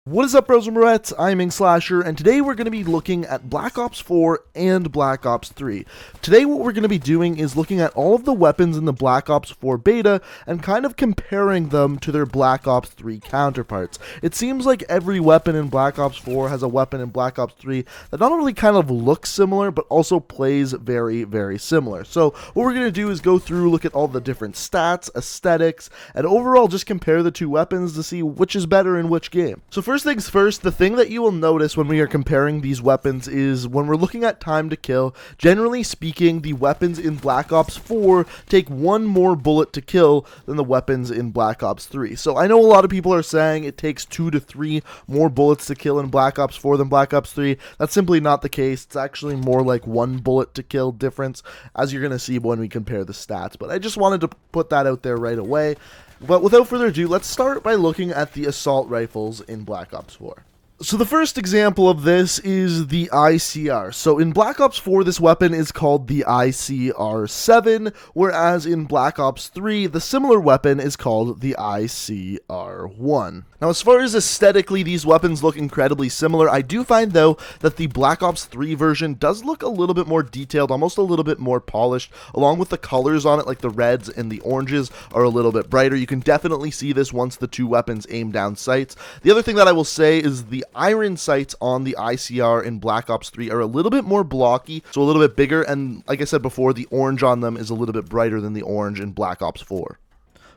What is up, bros and broettes? I'm Inkslasher, and today we're going to be looking at Black Ops 4 and Black Ops 3. Today what we're going to be doing is looking at all of the weapons in the Black Ops 4 beta and kind of comparing them to their Black Ops 3 counterparts. It seems like every weapon in Black Ops 4 has a weapon in Black Ops 3 that not only kind of looks similar, but also plays very, very similar. So what we're going to do is go through, look at all the different stats, aesthetics, and overall just compare the two weapons to see which is better in which game. So first things first, the thing that you will notice when we are comparing these weapons is when we're looking at time to kill, generally speaking, the weapons in Black Ops 4 take one more bullet to kill than the weapons in Black Ops 3. So I know a lot of people are saying it takes 2 to 3 more bullets to kill in Black Ops 4 than Black Ops 3. That's simply not the case. It's actually more like 1 bullet to kill difference, as you're going to see when we compare the stats. But I just wanted to put that out there right away. But without further ado, let's start by looking at the assault rifles in Black Ops 4. So the first example of this is the ICR. So in Black Ops 4, this weapon is called the ICR-7, whereas in Black Ops 3, the similar weapon is called the ICR-1. Now, as far as aesthetically, these weapons look incredibly similar. I do find, though, that the Black Ops 3 version does look a little bit more detailed, almost a little bit more polished, along with the colors on it, like the reds and the oranges are a little bit brighter. You can definitely see this once the two weapons aim down sights. The other thing that I will say is the iron sights on the ICR in Black Ops 3 are a little bit more blocky, so a little bit bigger, and like I said before, the orange on them is a little bit brighter than the orange in Black Ops 4.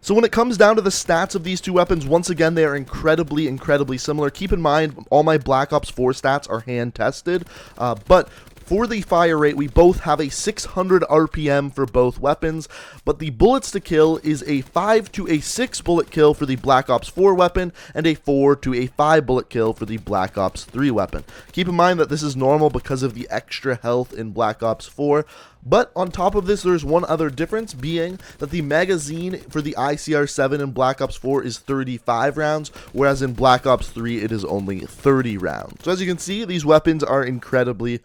So when it comes down to the stats of these two weapons, once again, they are incredibly similar. Keep in mind, all my Black Ops 4 stats are hand tested, but for the fire rate, we both have a 600 RPM for both weapons, but the bullets to kill is a 5 to a 6 bullet kill for the Black Ops 4 weapon, and a 4 to a 5 bullet kill for the Black Ops 3 weapon. Keep in mind that this is normal because of the extra health in Black Ops 4, but on top of this, there's one other difference, being that the magazine for the ICR-7 in Black Ops 4 is 35 rounds, whereas in Black Ops 3 it is only 30 rounds. So as you can see, these weapons are incredibly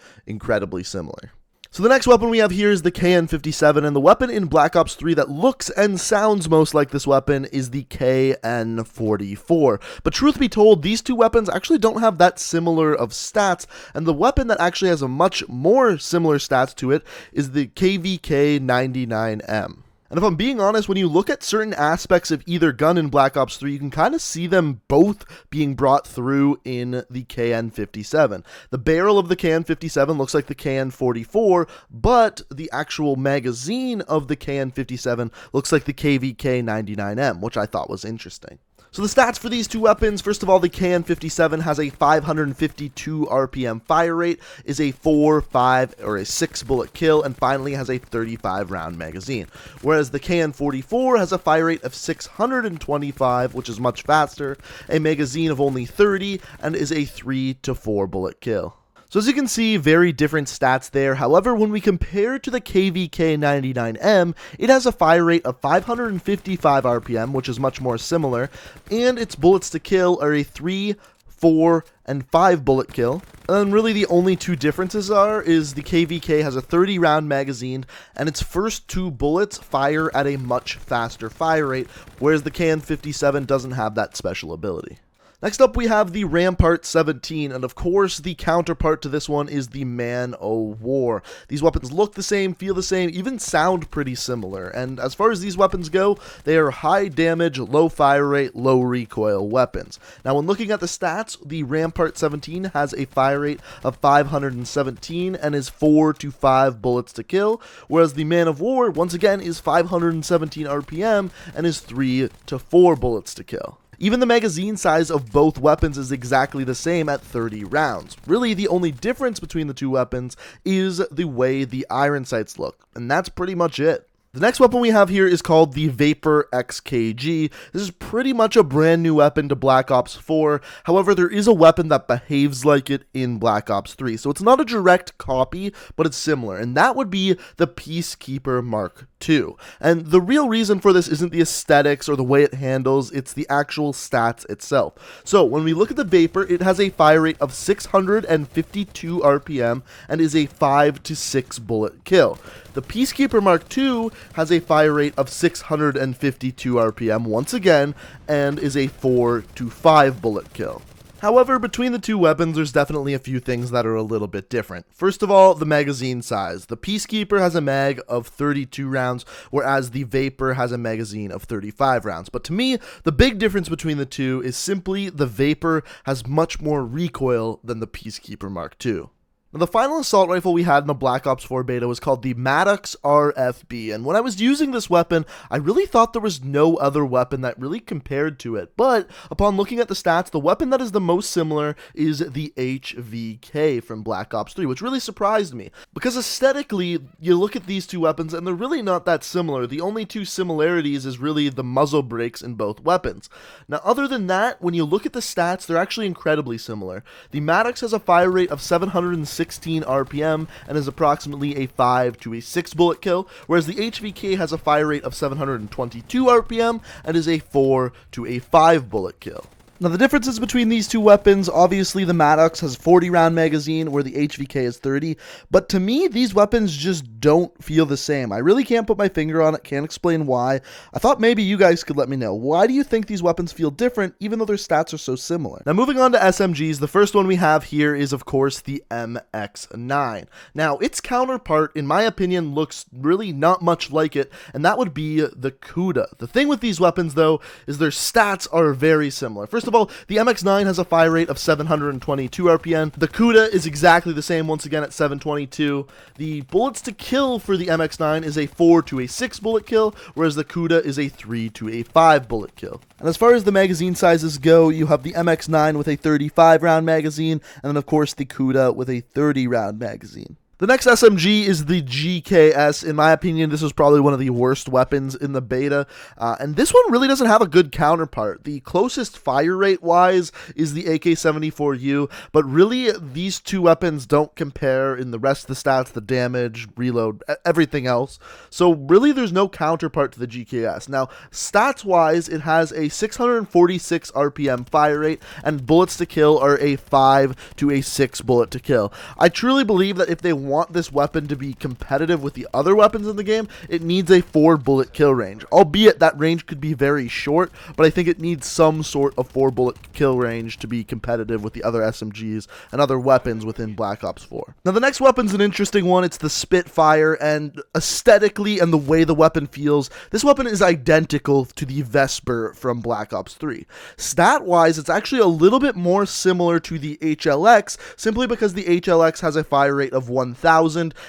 similar. So the next weapon we have here is the KN-57, and the weapon in Black Ops 3 that looks and sounds most like this weapon is the KN-44. But truth be told, these two weapons actually don't have that similar of stats, and the weapon that actually has a much more similar stats to it is the KVK-99M. And if I'm being honest, when you look at certain aspects of either gun in Black Ops 3, you can kind of see them both being brought through in the KN-57. The barrel of the KN-57 looks like the KN-44, but the actual magazine of the KN-57 looks like the KVK-99M, which I thought was interesting. So the stats for these two weapons, first of all, the KN-57 has a 552 RPM fire rate, is a 4, 5, or a 6 bullet kill, and finally has a 35 round magazine. Whereas the KN-44 has a fire rate of 625, which is much faster, a magazine of only 30, and is a 3 to 4 bullet kill. So as you can see, very different stats there. However, when we compare to the KVK-99M, it has a fire rate of 555 RPM, which is much more similar, and its bullets to kill are a 3, 4, and 5 bullet kill. And really the only two differences is the KVK has a 30 round magazine, and its first 2 bullets fire at a much faster fire rate, whereas the KN-57 doesn't have that special ability. Next up, we have the Rampart 17, and of course, the counterpart to this one is the Man-O-War. These weapons look the same, feel the same, even sound pretty similar, and as far as these weapons go, they are high damage, low fire rate, low recoil weapons. Now, when looking at the stats, the Rampart 17 has a fire rate of 517 and is 4 to 5 bullets to kill, whereas the Man-O-War, once again, is 517 RPM and is 3 to 4 bullets to kill. Even the magazine size of both weapons is exactly the same at 30 rounds. Really, the only difference between the two weapons is the way the iron sights look, and that's pretty much it. The next weapon we have here is called the Vapor XKG. This is pretty much a brand new weapon to Black Ops 4. However, there is a weapon that behaves like it in Black Ops 3. So it's not a direct copy, but it's similar. And that would be the Peacekeeper Mark II. And the real reason for this isn't the aesthetics or the way it handles, it's the actual stats itself. So when we look at the Vapor, it has a fire rate of 652 RPM and is a 5 to 6 bullet kill. The Peacekeeper Mark II has a fire rate of 652 RPM once again and is a 4 to 5 bullet kill. However, between the two weapons, there's definitely a few things that are a little bit different. First of all, the magazine size. The Peacekeeper has a mag of 32 rounds, whereas the Vapor has a magazine of 35 rounds. But to me, the big difference between the two is simply the Vapor has much more recoil than the Peacekeeper Mark II. Now, the final assault rifle we had in the Black Ops 4 beta was called the Maddox RFB, and when I was using this weapon, I really thought there was no other weapon that really compared to it, but upon looking at the stats, the weapon that is the most similar is the HVK from Black Ops 3, which really surprised me, because aesthetically, you look at these two weapons and they're really not that similar. The only two similarities is really the muzzle brakes in both weapons. Now, other than that, when you look at the stats, they're actually incredibly similar. The Maddox has a fire rate of 716 RPM and is approximately a 5 to a 6 bullet kill, whereas the HVK has a fire rate of 722 RPM and is a 4 to a 5 bullet kill. Now, the differences between these two weapons, obviously the Maddox has a 40 round magazine where the HVK is 30, but to me these weapons just don't feel the same. I really can't put my finger on it, can't explain why. I thought maybe you guys could let me know. Why do you think these weapons feel different even though their stats are so similar? Now, moving on to SMGs, the first one we have here is of course the MX9. Now, its counterpart in my opinion looks really not much like it, and that would be the Cuda. The thing with these weapons though is their stats are very similar. First of all, the MX9 has a fire rate of 722 RPM. The Cuda is exactly the same once again at 722. The bullets to kill for the MX9 is a 4 to a 6 bullet kill, whereas the Cuda is a 3 to a 5 bullet kill. And as far as the magazine sizes go, you have the MX9 with a 35 round magazine, and then of course the Cuda with a 30 round magazine. The next SMG is the GKS. In my opinion, this was probably one of the worst weapons in the beta, and this one really doesn't have a good counterpart. The closest fire rate wise is the AK-74U, but really these two weapons don't compare in the rest of the stats, the damage, reload, everything else. So really there's no counterpart to the GKS. Now, stats wise, it has a 646 RPM fire rate, and bullets to kill are a 5 to a 6 bullet to kill. I truly believe that if they want this weapon to be competitive with the other weapons in the game, it needs a 4 bullet kill range. Albeit that range could be very short, but I think it needs some sort of 4 bullet kill range to be competitive with the other SMGs and other weapons within Black Ops 4. Now, the next weapon's an interesting one. It's the Spitfire, and aesthetically and the way the weapon feels, this weapon is identical to the Vesper from Black Ops 3. Stat-wise, it's actually a little bit more similar to the HLX, simply because the HLX has a fire rate of 1,000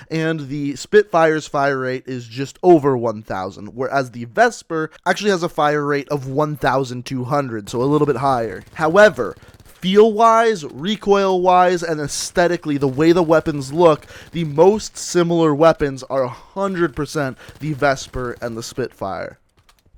and the Spitfire's fire rate is just over 1,000, whereas the Vesper actually has a fire rate of 1,200, so a little bit higher. However, feel-wise, recoil-wise, and aesthetically, the way the weapons look, the most similar weapons are 100% the Vesper and the Spitfire.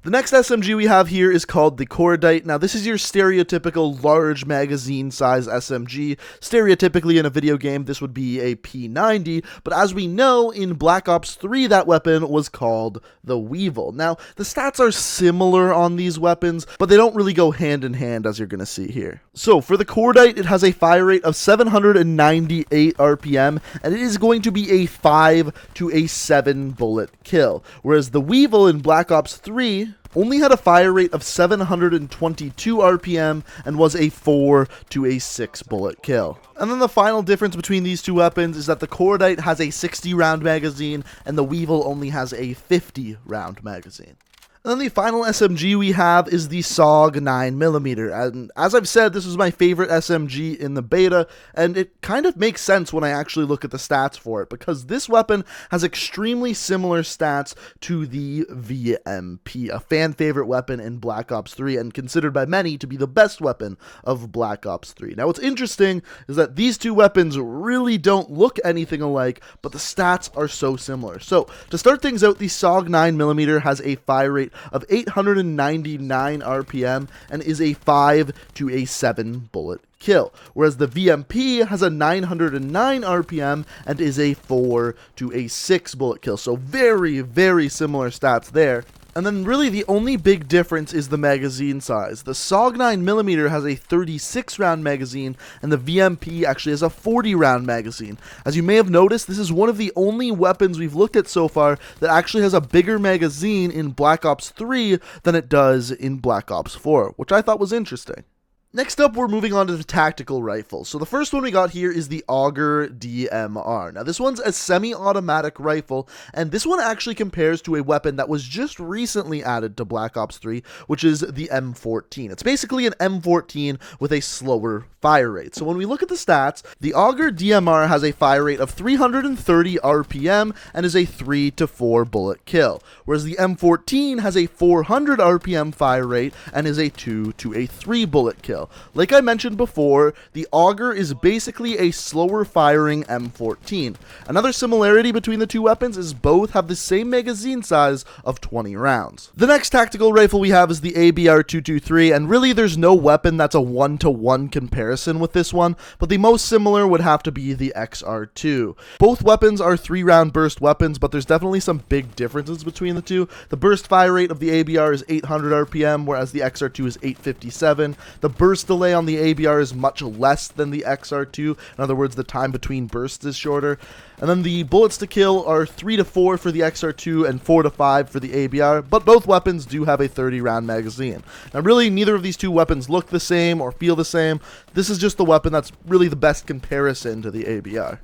The next SMG we have here is called the Cordite. Now, this is your stereotypical large magazine size SMG. Stereotypically in a video game, this would be a P90, but as we know, in Black Ops 3, that weapon was called the Weevil. Now, the stats are similar on these weapons, but they don't really go hand in hand, as you're going to see here. So, for the Cordite, it has a fire rate of 798 RPM, and it is going to be a 5 to a 7 bullet kill, whereas the Weevil in Black Ops 3 only had a fire rate of 722 RPM and was a 4 to a 6 bullet kill. And then the final difference between these two weapons is that the Cordite has a 60 round magazine and the Weevil only has a 50 round magazine. And then the final SMG we have is the Sog 9-Millimeter, and as I've said, this was my favorite SMG in the beta, and it kind of makes sense when I actually look at the stats for it, because this weapon has extremely similar stats to the VMP, a fan-favorite weapon in Black Ops 3, and considered by many to be the best weapon of Black Ops 3. Now, what's interesting is that these two weapons really don't look anything alike, but the stats are so similar. So, to start things out, the Sog 9-Millimeter has a fire rate of 899 RPM and is a 5 to a 7 bullet kill, whereas the VMP has a 909 RPM and is a 4 to a 6 bullet kill. So very, very similar stats there. And then really the only big difference is the magazine size. The Sog 9mm has a 36 round magazine and the VMP actually has a 40 round magazine. As you may have noticed, this is one of the only weapons we've looked at so far that actually has a bigger magazine in Black Ops 3 than it does in Black Ops 4, which I thought was interesting. Next up, we're moving on to the tactical rifle. So the first one we got here is the Auger Dmr. Now this one's a semi-automatic rifle, and this one actually compares to a weapon that was just recently added to Black Ops 3, which is the M14. It's basically an M14 with a slower fire rate. So when we look at the stats, the Auger Dmr has a fire rate of 330 RPM and is a 3 to 4 bullet kill, whereas the M14 has a 400 RPM fire rate and is a 2 to a 3 bullet kill. Like I mentioned before, the Auger is basically a slower firing M14. Another similarity between the two weapons is both have the same magazine size of 20 rounds. The next tactical rifle we have is the ABR-223, and really there's no weapon that's a one-to-one comparison with this one, but the most similar would have to be the XR2. Both weapons are 3-round burst weapons, but there's definitely some big differences between the two. The burst fire rate of the ABR is 800 RPM, whereas the XR2 is 857. The burst delay on the ABR is much less than the XR2. In other words, the time between bursts is shorter. And then the bullets to kill are 3 to 4 for the XR2 and 4 to 5 for the ABR, but both weapons do have a 30-round magazine. Now really, neither of these two weapons look the same or feel the same. This is just the weapon that's really the best comparison to the ABR.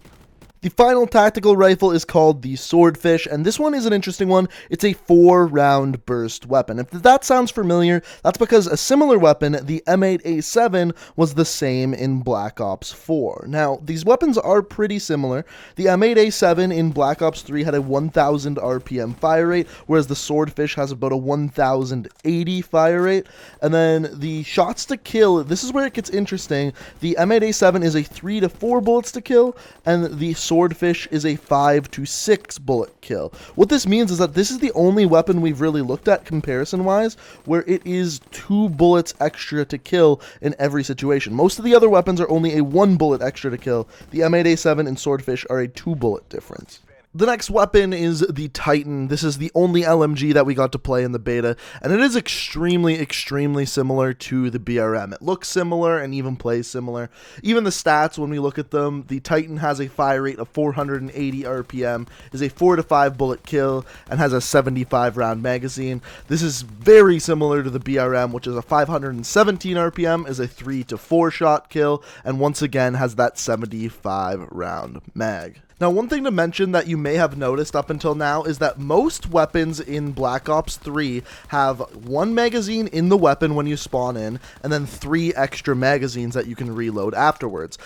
The final tactical rifle is called the Swordfish, and this one is an interesting one. It's a 4-round burst weapon. If that sounds familiar, that's because a similar weapon, the M8A7, was the same in Black Ops 4. Now, these weapons are pretty similar. The M8A7 in Black Ops 3 had a 1000 RPM fire rate, whereas the Swordfish has about a 1080 fire rate. And then the shots to kill, this is where it gets interesting. The M8A7 is a 3 to 4 bullets to kill, and the Swordfish is a 5 to 6 bullet kill. What this means is that this is the only weapon we've really looked at comparison-wise where it is 2 bullets extra to kill in every situation. Most of the other weapons are only a 1 bullet extra to kill. The M8A7 and Swordfish are a 2 bullet difference. The next weapon is the Titan. This is the only LMG that we got to play in the beta, and it is extremely similar to the BRM. It looks similar and even plays similar. Even the stats, when we look at them, the Titan has a fire rate of 480 RPM, is a 4 to 5 bullet kill, and has a 75 round magazine. This is very similar to the BRM, which is a 517 RPM, is a 3 to 4 shot kill, and once again has that 75 round mag. Now, one thing to mention that you may have noticed up until now is that most weapons in Black Ops 3 have 1 magazine in the weapon when you spawn in, and then 3 extra magazines that you can reload afterwards.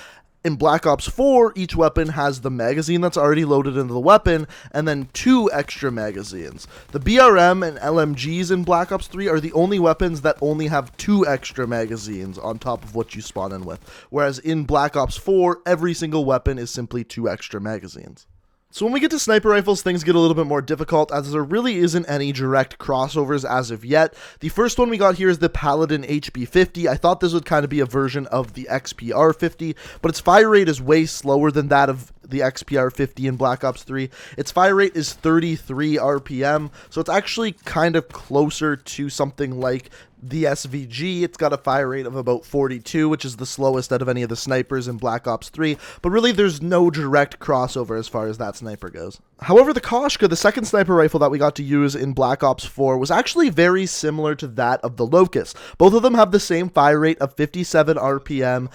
In Black Ops 4, each weapon has the magazine that's already loaded into the weapon, and then 2 extra magazines. The BRM and LMGs in Black Ops 3 are the only weapons that only have 2 extra magazines on top of what you spawn in with, whereas in Black Ops 4, every single weapon is simply 2 extra magazines. So when we get to sniper rifles, things get a little bit more difficult, as there really isn't any direct crossovers as of yet. The first one we got here is the Paladin Hp 50. I thought this would kind of be a version of the XPR 50, but its fire rate is way slower than that of the XPR 50 in Black Ops 3. Its fire rate is 33 RPM, so it's actually kind of closer to something like the SVG. It's got a fire rate of about 42, which is the slowest out of any of the snipers in Black Ops 3, but really there's no direct crossover as far as that sniper goes. However, the Koshka, the second sniper rifle that we got to use in Black Ops 4, was actually very similar to that of the Locust. Both of them have the same fire rate of 57 RPM,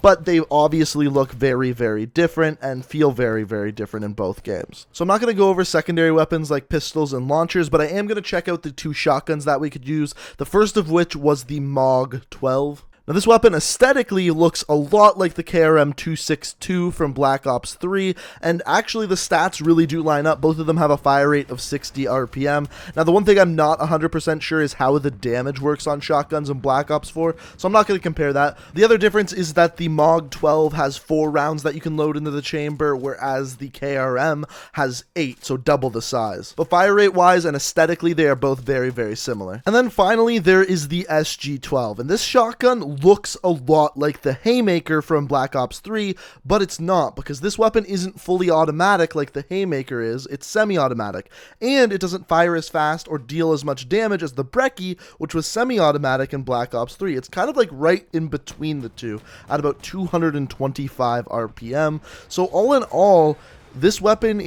but they obviously look very different and feel very different in both games. So I'm not going to go over secondary weapons like pistols and launchers, but I am going to check out the 2 shotguns that we could use, the first of which was the MOG 12. Now, this weapon aesthetically looks a lot like the KRM-262 from Black Ops 3, and actually the stats really do line up. Both of them have a fire rate of 60 RPM. Now, the one thing I'm not 100% sure is how the damage works on shotguns in Black Ops 4, so I'm not going to compare that. The other difference is that the MOG 12 has 4 rounds that you can load into the chamber, whereas the KRM has 8, so double the size. But fire rate-wise and aesthetically, they are both very similar. And then finally, there is the SG-12, and this shotgun looks a lot like the Haymaker from Black Ops 3, but it's not, because this weapon isn't fully automatic like the Haymaker is. It's semi-automatic, and it doesn't fire as fast or deal as much damage as the Brecci, which was semi-automatic in Black Ops 3. It's kind of like right in between the two at about 225 RPM. So all in all, this weapon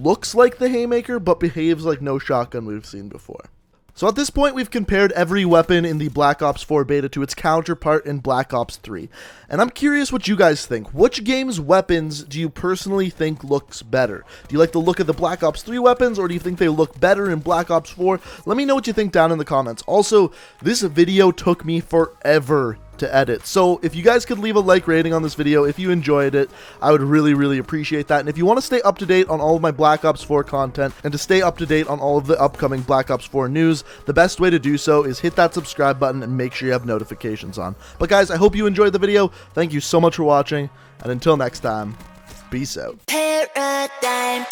looks like the Haymaker, but behaves like no shotgun we've seen before. So at this point, we've compared every weapon in the Black Ops 4 beta to its counterpart in Black Ops 3. And I'm curious what you guys think. Which game's weapons do you personally think looks better? Do you like the look of the Black Ops 3 weapons, or do you think they look better in Black Ops 4? Let me know what you think down in the comments. Also, this video took me forever to edit, so if you guys could leave a like rating on this video if you enjoyed it, I would really appreciate that. And if you want to stay up to date on all of my Black Ops 4 content and to stay up to date on all of the upcoming Black Ops 4 news, the best way to do so is hit that subscribe button and make sure you have notifications on. But guys, I hope you enjoyed the video. Thank you so much for watching, and until next time, peace out. Paradigm.